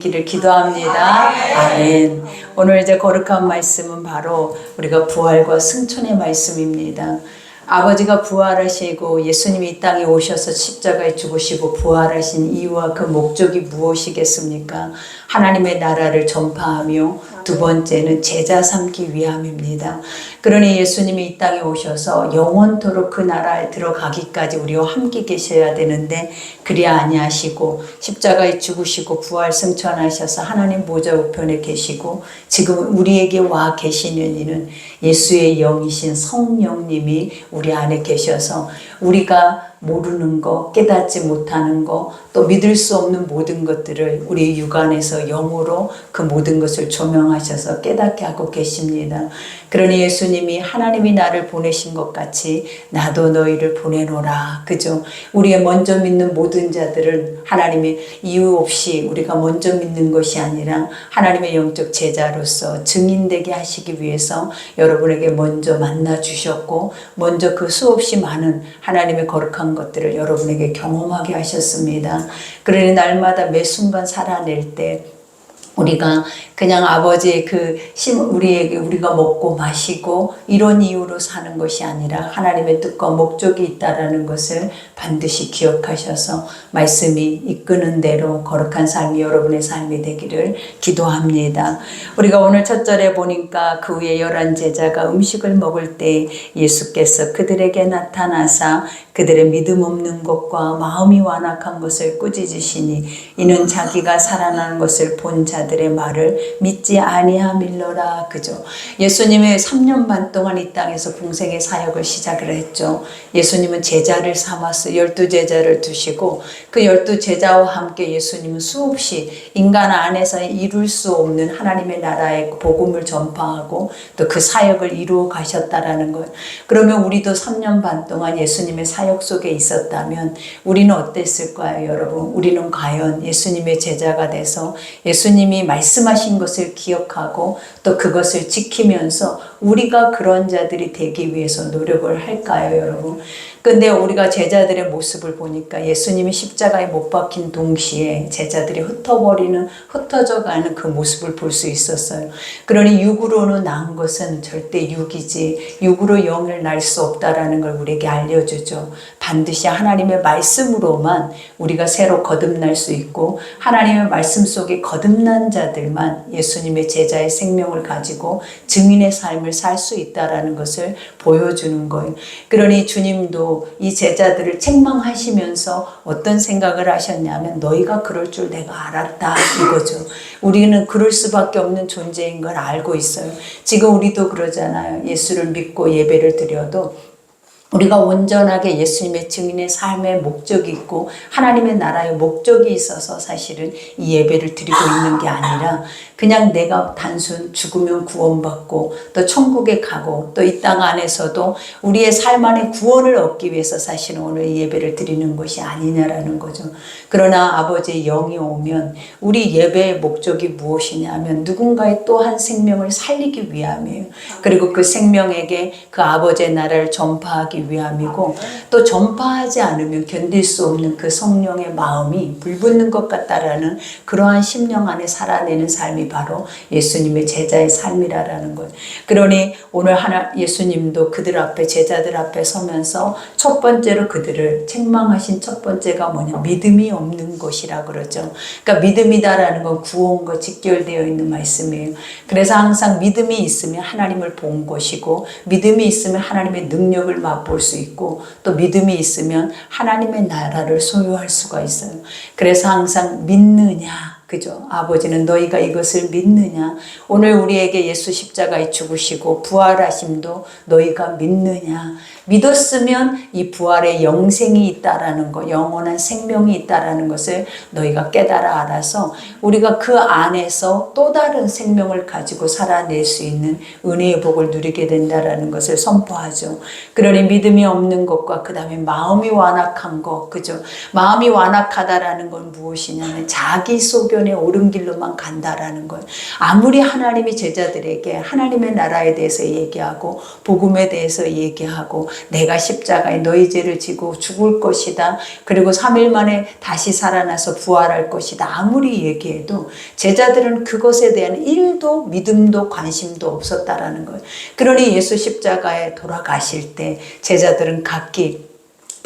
기를 기도합니다. 아멘. 오늘 이제 거룩한 말씀은 바로 우리가 부활과 승천의 말씀입니다. 아버지가 부활하시고 예수님이 이 땅에 오셔서 십자가에 죽으시고 부활하신 이유와 그 목적이 무엇이겠습니까? 하나님의 나라를 전파하며 두 번째는 제자 삼기 위함입니다. 그러니 예수님이 이 땅에 오셔서 영원토록 그 나라에 들어가기까지 우리와 함께 계셔야 되는데 그리 아니하시고 십자가에 죽으시고 부활 승천하셔서 하나님 보좌 우편에 계시고 지금 우리에게 와 계시는 이는 예수의 영이신 성령님이 우리 안에 계셔서 우리가 모르는 거, 깨닫지 못하는 거, 또 믿을 수 없는 모든 것들을 우리 육안에서 영으로 그 모든 것을 조명하셔서 깨닫게 하고 계십니다. 그러니 예수님이 하나님이 나를 보내신 것 같이 나도 너희를 보내노라. 그죠? 우리의 먼저 믿는 모든 자들은 하나님의 이유 없이 우리가 먼저 믿는 것이 아니라 하나님의 영적 제자로서 증인되게 하시기 위해서 여러분에게 먼저 만나 주셨고 먼저 그 수없이 많은 하나님의 거룩한 것들을 여러분에게 경험하게 하셨습니다. 그러니 날마다 매 순간 살아낼 때 우리가 그냥 아버지의 그 우리에게 우리가 먹고 마시고 이런 이유로 사는 것이 아니라 하나님의 뜻과 목적이 있다라는 것을 반드시 기억하셔서 말씀이 이끄는 대로 거룩한 삶이 여러분의 삶이 되기를 기도합니다. 우리가 오늘 첫 절에 보니까 그 후에 11 제자가 음식을 먹을 때 예수께서 그들에게 나타나사 그들의 믿음 없는 것과 마음이 완악한 것을 꾸짖으시니 이는 자기가 살아나는 것을 본 자들의 말을 믿지 아니함일러라. 그죠? 예수님의 3년 반 동안 이 땅에서 공생의 사역을 시작을 했죠. 예수님은 제자를 삼아서 12제자를 두시고 그 12제자와 함께 예수님은 수없이 인간 안에서 이룰 수 없는 하나님의 나라의 복음을 전파하고 또 그 사역을 이루어 가셨다라는 것. 그러면 우리도 3년 반 동안 예수님의 사역 속에 있었다면 우리는 어땠을까요, 여러분? 우리는 과연 예수님의 제자가 돼서 예수님이 말씀하신 것을 기억하고 또 그것을 지키면서 우리가 그런 자들이 되기 위해서 노력을 할까요, 여러분? 근데 우리가 제자들의 모습을 보니까 예수님이 십자가에 못 박힌 동시에 제자들이 흩어져가는 그 모습을 볼 수 있었어요. 그러니 육으로는 낳은 것은 절대 육이지 육으로 영을 낳을 수 없다라는 걸 우리에게 알려주죠. 반드시 하나님의 말씀으로만 우리가 새로 거듭날 수 있고 하나님의 말씀 속에 거듭난 자들만 예수님의 제자의 생명을 가지고 증인의 삶을 살 수 있다라는 것을 보여주는 거예요. 그러니 주님도 이 제자들을 책망하시면서 어떤 생각을 하셨냐면 너희가 그럴 줄 내가 알았다 이거죠. 우리는 그럴 수밖에 없는 존재인 걸 알고 있어요. 지금 우리도 그러잖아요. 예수를 믿고 예배를 드려도 우리가 온전하게 예수님의 증인의 삶의 목적이 있고 하나님의 나라의 목적이 있어서 사실은 이 예배를 드리고 있는 게 아니라 그냥 내가 단순 죽으면 구원받고 또 천국에 가고 또 이 땅 안에서도 우리의 삶 안에 구원을 얻기 위해서 사실은 오늘 이 예배를 드리는 것이 아니냐라는 거죠. 그러나 아버지의 영이 오면 우리 예배의 목적이 무엇이냐면 누군가의 또 한 생명을 살리기 위함이에요. 그리고 그 생명에게 그 아버지의 나라를 전파하기 위함이고 또 전파하지 않으면 견딜 수 없는 그 성령의 마음이 불붙는 것 같다라는 그러한 심령 안에 살아내는 삶이 바로 예수님의 제자의 삶이라는 거예요. 그러니 오늘 예수님도 그들 앞에 제자들 앞에 서면서 첫 번째로 그들을 책망하신 첫 번째가 뭐냐 믿음이 없는 것이라 그러죠. 그러니까 믿음이다라는 건 구원과 직결되어 있는 말씀이에요. 그래서 항상 믿음이 있으면 하나님을 본 것이고 믿음이 있으면 하나님의 능력을 맛볼 수 있고 또 믿음이 있으면 하나님의 나라를 소유할 수가 있어요. 그래서 항상 믿느냐 그죠? 아버지는 너희가 이것을 믿느냐? 오늘 우리에게 예수 십자가에 죽으시고 부활하심도 너희가 믿느냐? 믿었으면 이 부활의 영생이 있다라는 것, 영원한 생명이 있다라는 것을 너희가 깨달아 알아서 우리가 그 안에서 또 다른 생명을 가지고 살아낼 수 있는 은혜의 복을 누리게 된다라는 것을 선포하죠. 그러니 믿음이 없는 것과 그 다음에 마음이 완악한 것, 그죠? 마음이 완악하다라는 건 무엇이냐면 자기 소견 소견의 옳은 길로만 간다라는 거예요. 아무리 하나님이 제자들에게 하나님의 나라에 대해서 얘기하고 복음에 대해서 얘기하고 내가 십자가에 너희 죄를 지고 죽을 것이다. 그리고 3일 만에 다시 살아나서 부활할 것이다. 아무리 얘기해도 제자들은 그것에 대한 일도 믿음도 관심도 없었다라는 거예요. 그러니 예수 십자가에 돌아가실 때 제자들은 각기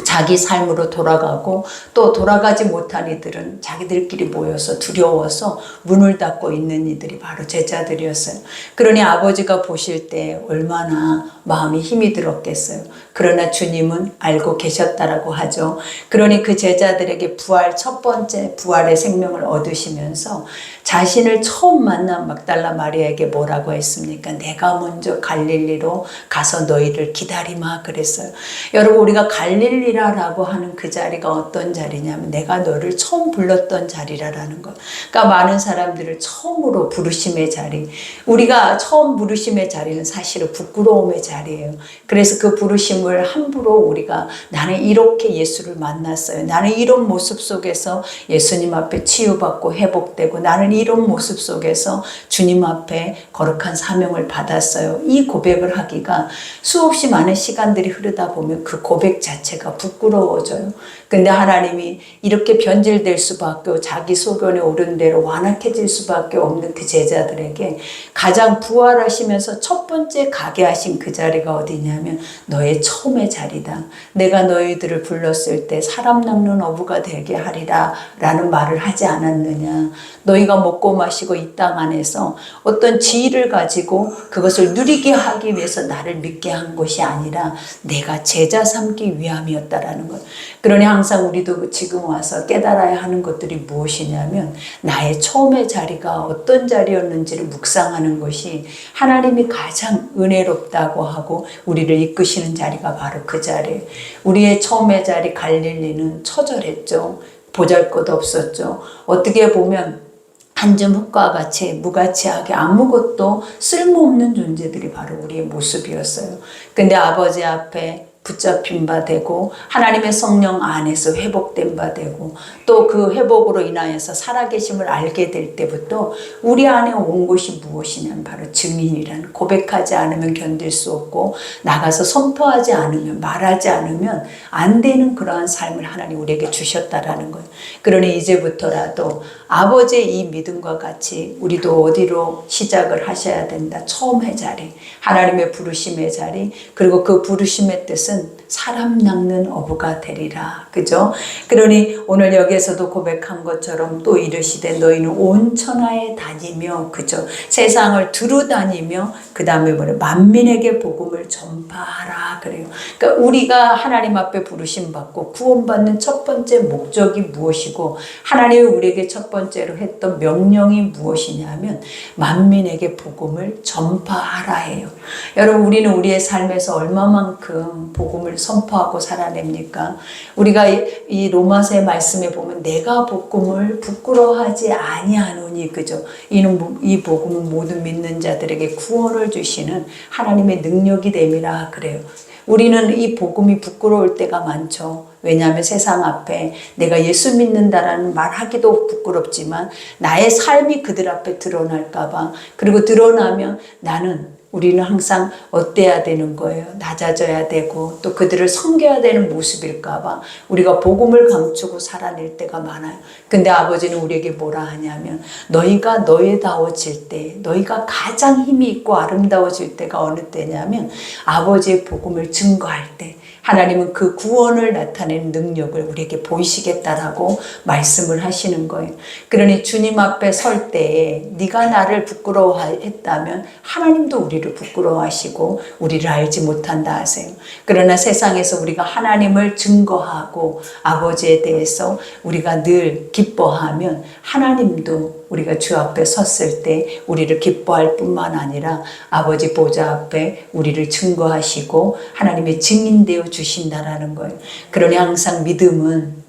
자기 삶으로 돌아가고 또 돌아가지 못한 이들은 자기들끼리 모여서 두려워서 문을 닫고 있는 이들이 바로 제자들이었어요. 그러니 아버지가 보실 때 얼마나 마음이 힘이 들었겠어요. 그러나 주님은 알고 계셨다라고 하죠. 그러니 그 제자들에게 부활, 첫 번째 부활의 생명을 얻으시면서 자신을 처음 만난 막달라 마리아에게 뭐라고 했습니까? 내가 먼저 갈릴리로 가서 너희를 기다리마 그랬어요. 여러분, 우리가 갈릴리라고 하는 그 자리가 어떤 자리냐면 내가 너를 처음 불렀던 자리라는 것. 그러니까 많은 사람들을 처음으로 부르심의 자리, 우리가 처음 부르심의 자리는 사실은 부끄러움의 자리예요. 그래서 그 부르심을 함부로 우리가 나는 이렇게 예수를 만났어요. 나는 이런 모습 속에서 예수님 앞에 치유받고 회복되고 나는 이런 모습 속에서 주님 앞에 거룩한 사명을 받았어요. 이 고백을 하기가 수없이 많은 시간들이 흐르다 보면 그 고백 자체가 부끄러워져요. 근데 하나님이 이렇게 변질될 수밖에, 자기 소견에 오른 대로 완악해질 수밖에 없는 그 제자들에게 가장 부활하시면서 첫 번째 가게 하신 그 자리가 어디냐면 너의 처음의 자리다. 내가 너희들을 불렀을 때 사람 낚는 어부가 되게 하리라 라는 말을 하지 않았느냐. 너희가 먹고 마시고 이 땅 안에서 어떤 지위를 가지고 그것을 누리게 하기 위해서 나를 믿게 한 것이 아니라 내가 제자 삼기 위함이었다라는 것. 그러니 항상 우리도 지금 와서 깨달아야 하는 것들이 무엇이냐면 나의 처음의 자리가 어떤 자리였는지를 묵상하는 것이 하나님이 가장 은혜롭다고 하고 우리를 이끄시는 자리가 바로 그 자리예요. 우리의 처음의 자리 갈릴리는 처절했죠. 보잘것 없었죠. 어떻게 보면 한 줌 흙과 같이 무가치하게 아무것도 쓸모없는 존재들이 바로 우리의 모습이었어요. 근데 아버지 앞에 붙잡힌 바 되고 하나님의 성령 안에서 회복된 바 되고 또 그 회복으로 인하여서 살아계심을 알게 될 때부터 우리 안에 온 것이 무엇이냐면 바로 증인이라는, 고백하지 않으면 견딜 수 없고 나가서 선포하지 않으면, 말하지 않으면 안 되는 그러한 삶을 하나님 우리에게 주셨다라는 거예요. 그러니 이제부터라도 아버지의 이 믿음과 같이 우리도 어디로 시작을 하셔야 된다. 처음의 자리, 하나님의 부르심의 자리, 그리고 그 부르심의 뜻은 사람 낚는 어부가 되리라. 그죠? 그러니 오늘 여기에서도 고백한 것처럼 또 이르시되 너희는 온 천하에 다니며, 그죠? 세상을 두루 다니며 그 다음에 뭐래? 만민에게 복음을 전파하라. 그래요. 그러니까 우리가 하나님 앞에 부르심 받고 구원받는 첫 번째 목적이 무엇이고 하나님이 우리에게 첫 번째로 했던 명령이 무엇이냐면 만민에게 복음을 전파하라 해요. 여러분, 우리는 우리의 삶에서 얼마만큼 복음을 선포하고 살아냅니까? 우리가 이 로마서의 말씀에 보면 내가 복음을 부끄러워하지 아니하노니, 그죠? 이 복음은 모든 믿는 자들에게 구원을 주시는 하나님의 능력이 됨이라 그래요. 우리는 이 복음이 부끄러울 때가 많죠. 왜냐하면 세상 앞에 내가 예수 믿는다라는 말하기도 부끄럽지만 나의 삶이 그들 앞에 드러날까 봐, 그리고 드러나면 우리는 항상 어때야 되는 거예요. 낮아져야 되고 또 그들을 섬겨야 되는 모습일까 봐 우리가 복음을 감추고 살아낼 때가 많아요. 근데 아버지는 우리에게 뭐라 하냐면 너희가 너희다워질 때, 너희가 가장 힘이 있고 아름다워질 때가 어느 때냐면 아버지의 복음을 증거할 때, 하나님은 그 구원을 나타내는 능력을 우리에게 보이시겠다라고 말씀을 하시는 거예요. 그러니 주님 앞에 설 때에 네가 나를 부끄러워했다면 하나님도 우리를 부끄러워하시고 우리를 알지 못한다 하세요. 그러나 세상에서 우리가 하나님을 증거하고 아버지에 대해서 우리가 늘 기뻐하면 하나님도 우리가 주 앞에 섰을 때 우리를 기뻐할 뿐만 아니라 아버지 보좌 앞에 우리를 증거하시고 하나님의 증인되어 주신다라는 거예요. 그러니 항상 믿음은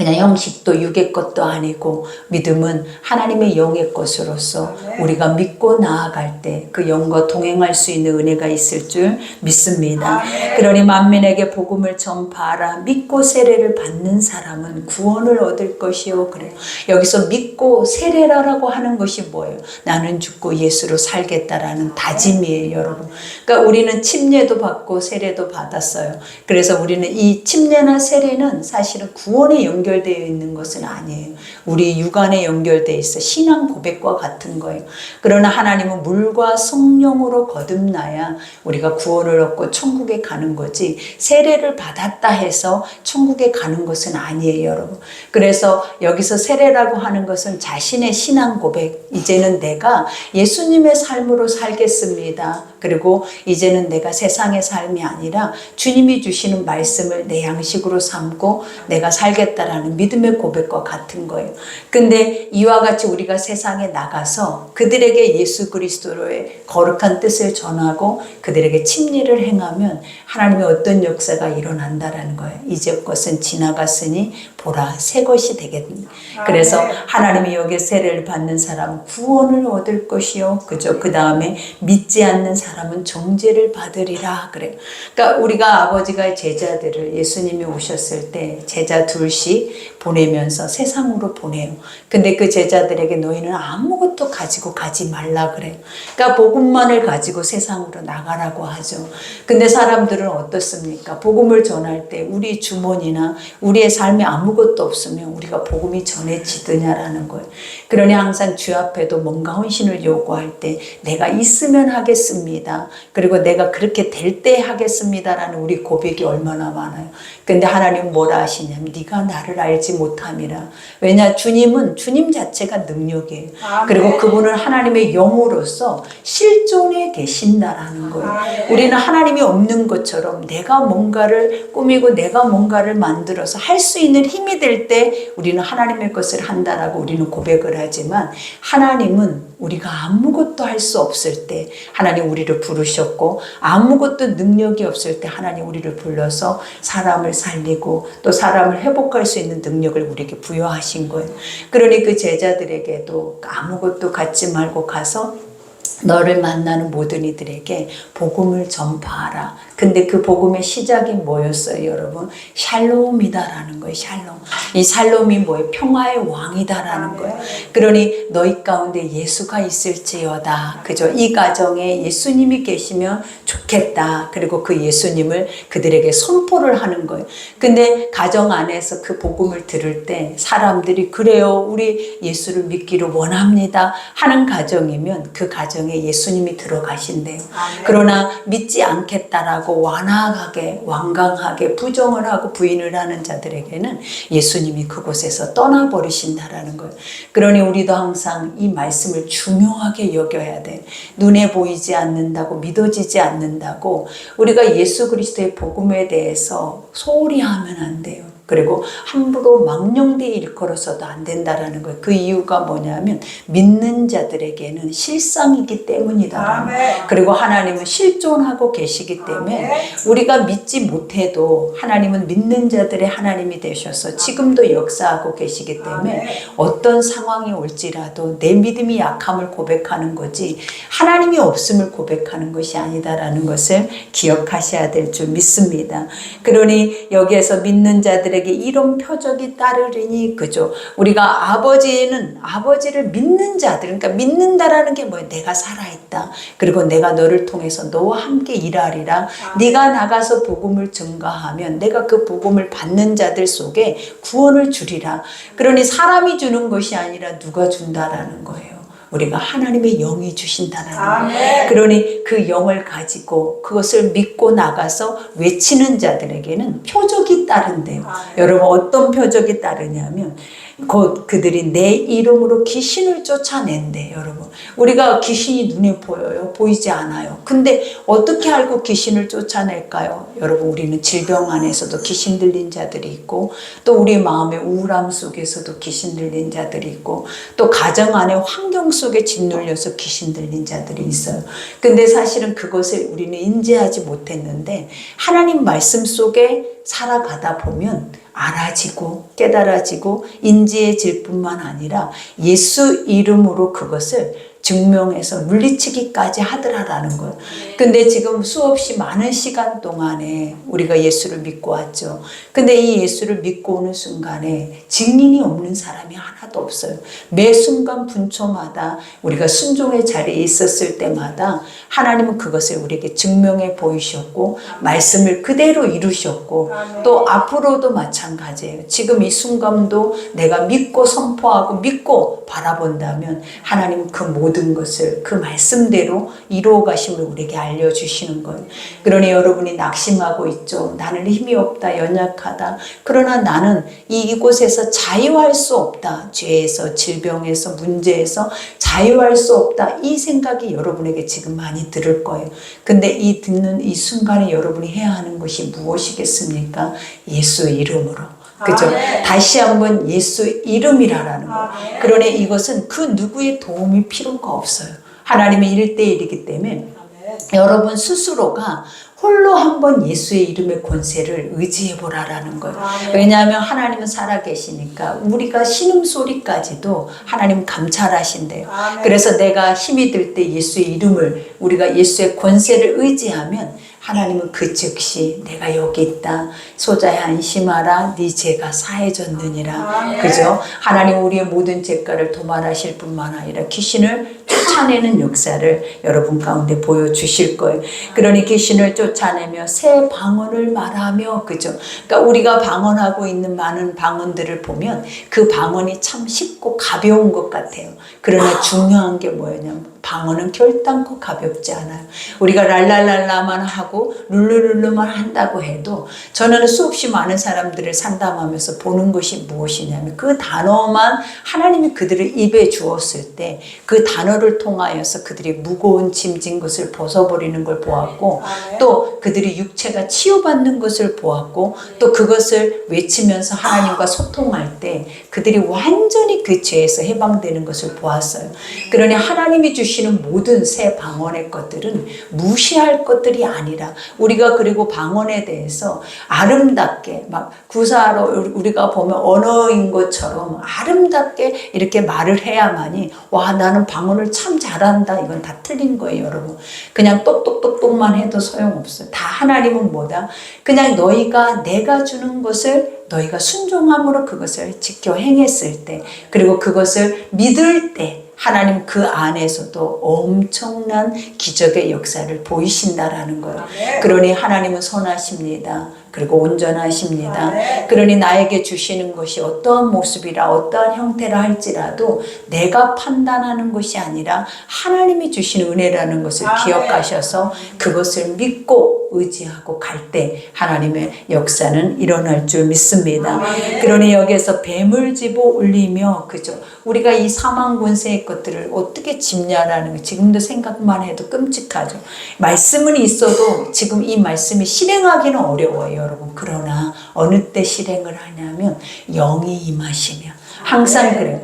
그냥 형식도 육의 것도 아니고 믿음은 하나님의 영의 것으로서 우리가 믿고 나아갈 때 그 영과 동행할 수 있는 은혜가 있을 줄 믿습니다. 그러니 만민에게 복음을 전파하라. 믿고 세례를 받는 사람은 구원을 얻을 것이요. 그래요. 여기서 믿고 세례라고 하는 것이 뭐예요? 나는 죽고 예수로 살겠다라는 다짐이에요, 여러분. 그러니까 우리는 침례도 받고 세례도 받았어요. 그래서 우리는 이 침례나 세례는 사실은 구원에 연결되어 있는 것은 아니에요. 우리 육안에 연결되어 있어 신앙 고백과 같은 거예요. 그러나 하나님은 물과 성령으로 거듭나야 우리가 구원을 얻고 천국에 가는 거지, 세례를 받았다 해서 천국에 가는 것은 아니에요, 여러분. 그래서 여기서 세례라고 하는 것은 자신의 신앙 고백, 이제는 내가 예수님의 삶으로 살겠습니다. 그리고 이제는 내가 세상의 삶이 아니라 주님이 주시는 말씀을 내 양식으로 삼고 내가 살겠다라는 믿음의 고백과 같은 거예요. 근데 이와 같이 우리가 세상에 나가서 그들에게 예수 그리스도의 거룩한 뜻을 전하고 그들에게 침례를 행하면 하나님의 어떤 역사가 일어난다라는 거예요. 이제 것은 지나갔으니 보라 새 것이 되겠니. 그래서 하나님이 여기에 세례를 받는 사람은 구원을 얻을 것이요. 그죠? 그 다음에 믿지 않는 사람은 정죄를 받으리라. 그래요. 그러니까 우리가 아버지가 제자들을 예수님이 오셨을 때 제자 둘씩 보내면서 세상으로 보내요. 근데 그 제자들에게 너희는 아무것도 가지고 가지 말라 그래요. 그러니까 복음만을 가지고 세상으로 나가라고 하죠. 근데 사람들은 어떻습니까? 복음을 전할 때 우리 주머니나 우리의 삶에 아무것도 없으면 우리가 복음이 전해지느냐라는 거예요. 그러니 항상 주 앞에도 뭔가 헌신을 요구할 때 내가 있으면 하겠습니다. 그리고 내가 그렇게 될 때 하겠습니다라는 우리 고백이 얼마나 많아요. 근데 하나님은 뭐라 하시냐면 네가 나를 알지 못함이라. 왜냐? 주님은 주님 자체가 능력이에요. 그리고 그분은 하나님의 영으로서 실존에 계신다라는 거예요. 우리는 하나님이 없는 것처럼 내가 뭔가를 꾸미고 내가 뭔가를 만들어서 할 수 있는 힘이 될 때 우리는 하나님의 것을 한다라고 우리는 고백을 하지만, 하나님은 우리가 아무것도 할 수 없을 때 하나님 우리를 부르셨고, 아무것도 능력이 없을 때 하나님 우리를 불러서 사람을 살리고 또 사람을 회복할 수 있는 능력을 우리에게 부여하신 거예요. 그러니 그 제자들에게도 아무것도 갖지 말고 가서 너를 만나는 모든 이들에게 복음을 전파하라. 근데 그 복음의 시작이 뭐였어요, 여러분? 샬롬이다라는 거예요. 샬롬. 이 샬롬이 뭐예요? 평화의 왕이다라는 거예요. 그러니 너희 가운데 예수가 있을지어다. 그죠? 이 가정에 예수님이 계시면 좋겠다. 그리고 그 예수님을 그들에게 선포를 하는 거예요. 근데 가정 안에서 그 복음을 들을 때 사람들이 그래요, 우리 예수를 믿기를 원합니다 하는 가정이면 그 가정에 예수님이 들어가신대요. 그러나 믿지 않겠다라고 완악하게 완강하게 부정을 하고 부인을 하는 자들에게는 예수님이 그곳에서 떠나버리신다라는 거예요. 그러니 우리도 항상 이 말씀을 중요하게 여겨야 돼. 눈에 보이지 않는다고, 믿어지지 않는다고 우리가 예수 그리스도의 복음에 대해서 소홀히 하면 안 돼요. 그리고 함부로 망령되이 일컬어서도 안 된다라는 거예요. 그 이유가 뭐냐면 믿는 자들에게는 실상이기 때문이다. 그리고 하나님은 실존하고 계시기 때문에 우리가 믿지 못해도 하나님은 믿는 자들의 하나님이 되셔서 지금도 역사하고 계시기 때문에 어떤 상황이 올지라도 내 믿음이 약함을 고백하는 거지 하나님이 없음을 고백하는 것이 아니다라는 것을 기억하셔야 될 줄 믿습니다. 그러니 여기에서 믿는 자들에게 이런 표적이 따르리니, 그죠? 우리가 아버지를 믿는 자들, 그러니까 믿는다라는 게 뭐예요? 내가 살아있다. 그리고 내가 너를 통해서 너와 함께 일하리라. 네가 나가서 복음을 증거하면 내가 그 복음을 받는 자들 속에 구원을 주리라. 그러니 사람이 주는 것이 아니라 누가 준다라는 거예요. 우리가 하나님의 영이 주신다라는 거예요. 그러니 그 영을 가지고 그것을 믿고 나가서 외치는 자들에게는 표적이 따른대요. 여러분, 어떤 표적이 따르냐면 곧 그들이 내 이름으로 귀신을 쫓아낸대. 여러분, 우리가 귀신이 눈에 보여요? 보이지 않아요. 근데 어떻게 알고 귀신을 쫓아낼까요? 여러분, 우리는 질병 안에서도 귀신 들린 자들이 있고, 또 우리 마음의 우울함 속에서도 귀신 들린 자들이 있고, 또 가정 안의 환경 속에 짓눌려서 귀신 들린 자들이 있어요. 근데 사실은 그것을 우리는 인지하지 못했는데 하나님 말씀 속에 살아가다 보면 알아지고 깨달아지고 인지해질 뿐만 아니라 예수 이름으로 그것을 증명해서 물리치기까지 하더라라는 거예요. 근데 지금 수없이 많은 시간 동안에 우리가 예수를 믿고 왔죠. 근데 이 예수를 믿고 오는 순간에 증인이 없는 사람이 하나도 없어요. 매 순간 분초마다 우리가 순종의 자리에 있었을 때마다 하나님은 그것을 우리에게 증명해 보이셨고 말씀을 그대로 이루셨고 또 앞으로도 마찬가지예요. 지금 이 순간도 내가 믿고 선포하고 믿고 바라본다면 하나님은 그 모든 것을 그 말씀대로 이루어 가심을 우리에게 알려주시는 거예요. 그러니 여러분이 낙심하고 있죠. 나는 힘이 없다, 연약하다. 그러나 나는 이곳에서 자유할 수 없다. 죄에서, 질병에서, 문제에서 자유할 수 없다. 이 생각이 여러분에게 지금 많이 들을 거예요. 근데 이 듣는 이 순간에 여러분이 해야 하는 것이 무엇이겠습니까? 예수 이름으로. 그죠? 다시 한번 예수 이름이라는 거예요. 그러니 이것은 그 누구의 도움이 필요가 없어요. 하나님의 1대1이기 때문에 여러분 스스로가 홀로 한번 예수의 이름의 권세를 의지해 보라라는 거예요. 왜냐하면 하나님은 살아계시니까 우리가 신음소리까지도 하나님 감찰하신대요. 그래서 내가 힘이 들 때 예수의 이름을 우리가 예수의 권세를 의지하면 하나님은 그 즉시 내가 여기 있다. 소자야 안심하라. 네 죄가 사해졌느니라. 그죠? 하나님 우리의 모든 죄가를 도말하실 뿐만 아니라 귀신을 쫓아내는 역사를 여러분 가운데 보여주실 거예요. 그러니 귀신을 쫓아내며 새 방언을 말하며 그죠? 그러니까 우리가 방언하고 있는 많은 방언들을 보면 그 방언이 참 쉽고 가벼운 것 같아요. 그러나 중요한 게 뭐냐면 방언은 결단코 가볍지 않아요. 우리가 랄랄랄라만 하고 룰루룰루만 한다고 해도 저는 수없이 많은 사람들을 상담하면서 보는 것이 무엇이냐면 그 단어만 하나님이 그들을 입에 주었을 때 그 단어를 통하여서 그들이 무거운 짐진 것을 벗어버리는 걸 보았고 또 그들이 육체가 치유받는 것을 보았고 또 그것을 외치면서 하나님과 소통할 때 그들이 완전히 그 죄에서 해방되는 것을 보았어요. 그러니 하나님이 주시는 모든 새 방언의 것들은 무시할 것들이 아니라 우리가 그리고 방언에 대해서 아름답게 막 구사로 우리가 보면 언어인 것처럼 아름답게 이렇게 말을 해야만이 와 나는 방언을 참 잘한다. 이건 다 틀린 거예요, 여러분. 그냥 똑똑똑똑만 해도 소용없어요. 다 하나님은 뭐다? 그냥 너희가 내가 주는 것을 너희가 순종함으로 그것을 지켜 행했을 때 그리고 그것을 믿을 때 하나님 그 안에서도 엄청난 기적의 역사를 보이신다라는 거예요. 그러니 하나님은 선하십니다. 그리고 온전하십니다. 그러니 나에게 주시는 것이 어떠한 모습이라 어떠한 형태라 할지라도 내가 판단하는 것이 아니라 하나님이 주신 은혜라는 것을 기억하셔서 그것을 믿고 의지하고 갈 때 하나님의 역사는 일어날 줄 믿습니다. 그러니 여기에서 뱀을 집어 울리며 그죠? 우리가 이 사망 권세의 것들을 어떻게 짚냐라는 거 지금도 생각만 해도 끔찍하죠. 말씀은 있어도 지금 이 말씀이 실행하기는 어려워요, 여러분. 그러나 어느 때 실행을 하냐면 영이 임하시며 항상 그래요.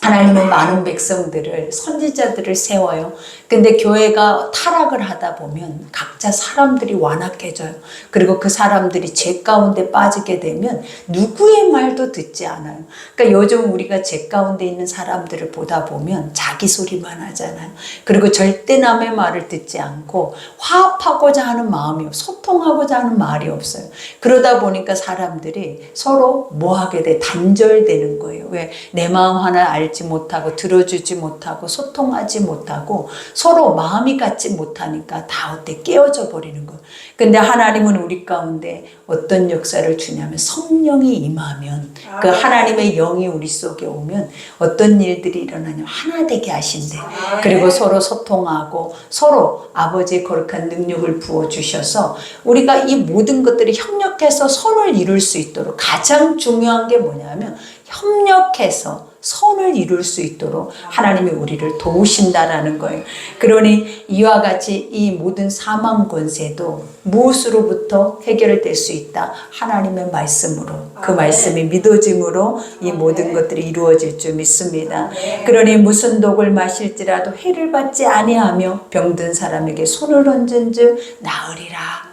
하나님은 많은 백성들을 선지자들을 세워요. 근데 교회가 타락을 하다 보면 각자 사람들이 완악해져요. 그리고 그 사람들이 죄 가운데 빠지게 되면 누구의 말도 듣지 않아요. 그러니까 요즘 우리가 죄 가운데 있는 사람들을 보다 보면 자기 소리만 하잖아요. 그리고 절대 남의 말을 듣지 않고 화합하고자 하는 마음이 소통하고자 하는 말이 없어요. 그러다 보니까 사람들이 서로 뭐 하게 돼? 단절되는 거예요. 왜? 내 마음 하나 알지 못하고 들어주지 못하고 소통하지 못하고 서로 마음이 같지 못하니까 다 어때 깨어져 버리는 거예요. 근데 하나님은 우리 가운데 어떤 역사를 주냐면 성령이 임하면 그 하나님의 영이 우리 속에 오면 어떤 일들이 일어나냐면 하나 되게 하신대. 그리고 서로 소통하고 서로 아버지의 거룩한 능력을 부어주셔서 우리가 이 모든 것들이 협력해서 선을 이룰 수 있도록 가장 중요한 게 뭐냐면 협력해서 선을 이룰 수 있도록 하나님이 우리를 도우신다라는 거예요. 그러니 이와 같이 이 모든 사망 권세도 무엇으로부터 해결될 수 있다? 하나님의 말씀으로. 그 말씀이 믿어짐으로 이 모든 것들이 이루어질 줄 믿습니다. 그러니 무슨 독을 마실지라도 해를 받지 아니하며 병든 사람에게 손을 얹은즉 나으리라.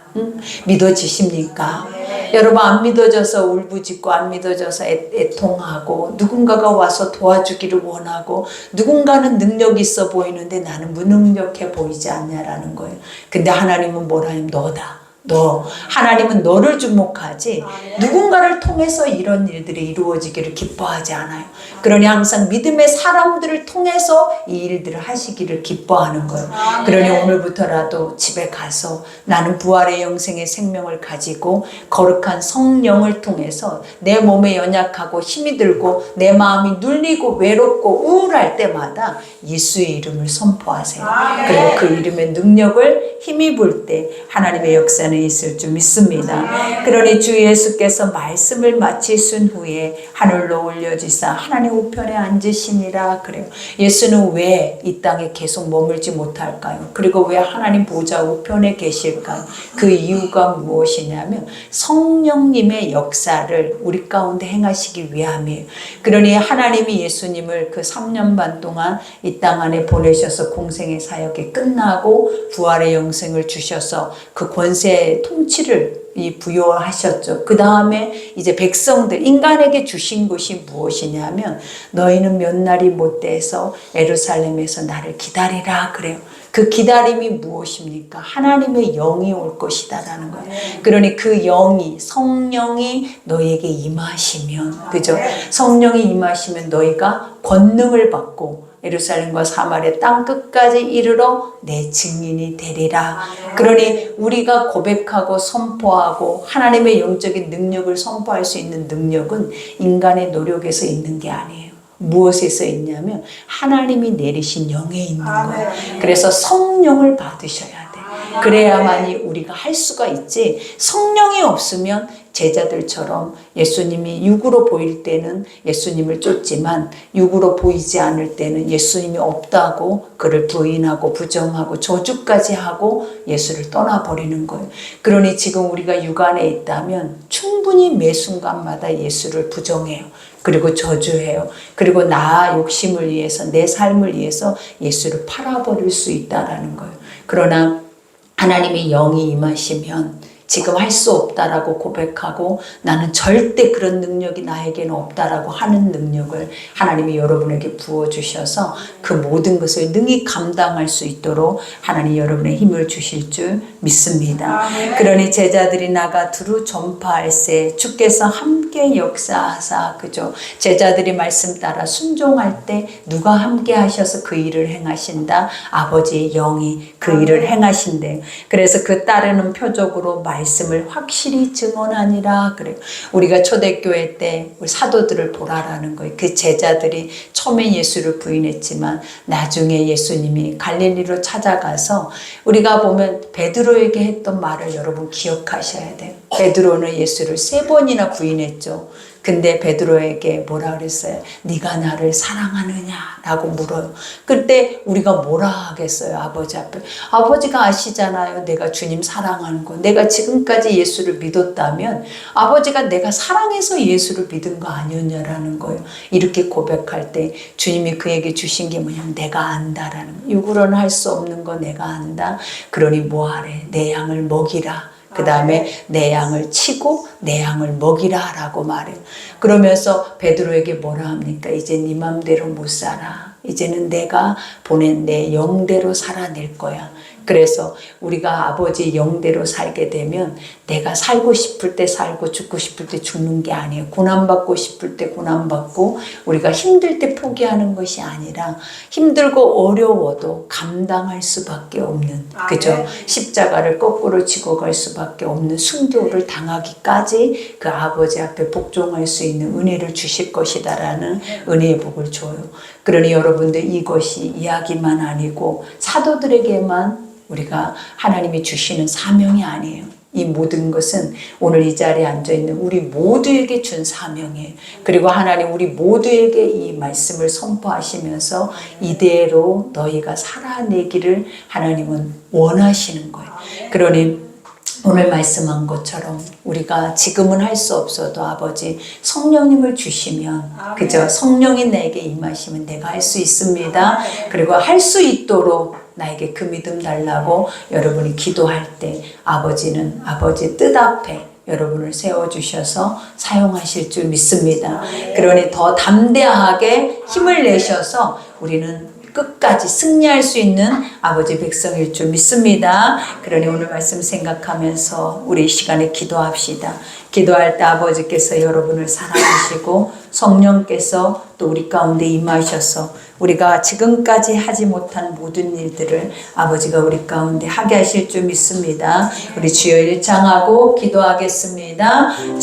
믿어지십니까? 여러분, 안 믿어져서 울부짖고 안 믿어져서 애통하고 누군가가 와서 도와주기를 원하고 누군가는 능력이 있어 보이는데 나는 무능력해 보이지 않냐라는 거예요. 근데 하나님은 뭐라 하면 너다. 너, 하나님은 너를 주목하지 누군가를 통해서 이런 일들이 이루어지기를 기뻐하지 않아요. 그러니 항상 믿음의 사람들을 통해서 이 일들을 하시기를 기뻐하는 거예요. 그러니 오늘부터라도 집에 가서 나는 부활의 영생의 생명을 가지고 거룩한 성령을 통해서 내 몸에 연약하고 힘이 들고 내 마음이 눌리고 외롭고 우울할 때마다 예수의 이름을 선포하세요. 그리고 그 이름의 능력을 힘입을 때 하나님의 역사는 있을 줄 믿습니다. 그러니 주 예수께서 말씀을 마치신 후에 하늘로 올려지사 하나님 우편에 앉으시니라 그래요. 예수는 왜 이 땅에 계속 머물지 못할까요? 그리고 왜 하나님 보좌 우편에 계실까요? 그 이유가 무엇이냐면 성령님의 역사를 우리 가운데 행하시기 위함이에요. 그러니 하나님이 예수님을 그 3년 반 동안 이 땅 안에 보내셔서 공생의 사역이 끝나고 부활의 영생을 주셔서 그 권세의 통치를 부여하셨죠. 그 다음에 이제 백성들, 인간에게 주신 것이 무엇이냐면 너희는 몇 날이 못돼서 예루살렘에서 나를 기다리라 그래요. 그 기다림이 무엇입니까? 하나님의 영이 올 것이다라는 거예요. 그러니 그 영이, 성령이 너희에게 임하시면, 그죠? 성령이 임하시면 너희가 권능을 받고 예루살렘과 사마리아 땅 끝까지 이르러 내 증인이 되리라. 그러니 우리가 고백하고 선포하고 하나님의 영적인 능력을 선포할 수 있는 능력은 인간의 노력에서 있는 게 아니에요. 무엇에서 있냐면 하나님이 내리신 영에 있는 거예요. 그래서 성령을 받으셔야 돼요. 그래야만이 우리가 할 수가 있지, 성령이 없으면 제자들처럼 예수님이 육으로 보일 때는 예수님을 쫓지만 육으로 보이지 않을 때는 예수님이 없다고 그를 부인하고 부정하고 저주까지 하고 예수를 떠나버리는 거예요. 그러니 지금 우리가 육 안에 있다면 충분히 매 순간마다 예수를 부정해요. 그리고 저주해요. 그리고 나 욕심을 위해서, 내 삶을 위해서 예수를 팔아버릴 수 있다라는 거예요. 그러나 하나님의 영이 임하시면 지금 할 수 없다라고 고백하고 나는 절대 그런 능력이 나에게는 없다라고 하는 능력을 하나님이 여러분에게 부어주셔서 그 모든 것을 능히 감당할 수 있도록 하나님 여러분의 힘을 주실 줄 믿습니다. 그러니 제자들이 나가 두루 전파할세 주께서 함께 역사하사, 그죠? 제자들이 말씀 따라 순종할 때 누가 함께 하셔서 그 일을 행하신다? 아버지의 영이 그 일을 행하신대요. 그래서 그 따르는 표적으로 말씀을 확실히 증언하니라 그래요. 우리가 초대교회 때 우리 사도들을 보라라는 거예요. 그 제자들이 처음에 예수를 부인했지만 나중에 예수님이 갈릴리로 찾아가서 우리가 보면 베드로에게 했던 말을 여러분 기억하셔야 돼요. 베드로는 예수를 3번이나 부인했죠. 근데 베드로에게 뭐라 그랬어요? 네가 나를 사랑하느냐라고 물어요. 그때 우리가 뭐라 하겠어요? 아버지 앞에. 아버지가 아시잖아요. 내가 주님 사랑하는 거. 내가 지금까지 예수를 믿었다면 아버지가 내가 사랑해서 예수를 믿은 거 아니었냐라는 거예요. 이렇게 고백할 때 주님이 그에게 주신 게 뭐냐면 내가 안다라는 거예요. 육으로는 할 수 없는 거 내가 안다. 그러니 뭐하래? 내 양을 먹이라. 그 다음에 내 양을 치고 내 양을 먹이라 라고 말해요. 그러면서 베드로에게 뭐라 합니까? 이제 네 맘대로 못 살아. 이제는 내가 보낸 내 영대로 살아낼 거야. 그래서 우리가 아버지의 영대로 살게 되면 내가 살고 싶을 때 살고 죽고 싶을 때 죽는 게 아니에요. 고난받고 싶을 때 고난받고 우리가 힘들 때 포기하는 것이 아니라 힘들고 어려워도 감당할 수밖에 없는, 그죠? 십자가를 거꾸로 지고 갈 수밖에 없는 순교를 당하기까지 그 아버지 앞에 복종할 수 있는 은혜를 주실 것이다라는 은혜의 복을 줘요. 그러니 여러분들 이것이 이야기만 아니고 사도들에게만 우리가 하나님이 주시는 사명이 아니에요. 이 모든 것은 오늘 이 자리에 앉아있는 우리 모두에게 준 사명이에요. 그리고 하나님 우리 모두에게 이 말씀을 선포하시면서 이대로 너희가 살아내기를 하나님은 원하시는 거예요. 그러니 오늘 말씀한 것처럼 우리가 지금은 할 수 없어도 아버지 성령님을 주시면, 그죠? 성령이 내게 임하시면 내가 할 수 있습니다. 그리고 할 수 있도록 나에게 그 믿음 달라고 여러분이 기도할 때 아버지는 아버지 뜻 앞에 여러분을 세워주셔서 사용하실 줄 믿습니다. 그러니 더 담대하게 힘을 내셔서 우리는 끝까지 승리할 수 있는 아버지 백성일 줄 믿습니다. 그러니 오늘 말씀 생각하면서 우리 이 시간에 기도합시다. 기도할 때 아버지께서 여러분을 사랑하시고 성령께서 또 우리 가운데 임하셔서 우리가 지금까지 하지 못한 모든 일들을 아버지가 우리 가운데 하게 하실 줄 믿습니다. 우리 주여 일창하고 기도하겠습니다.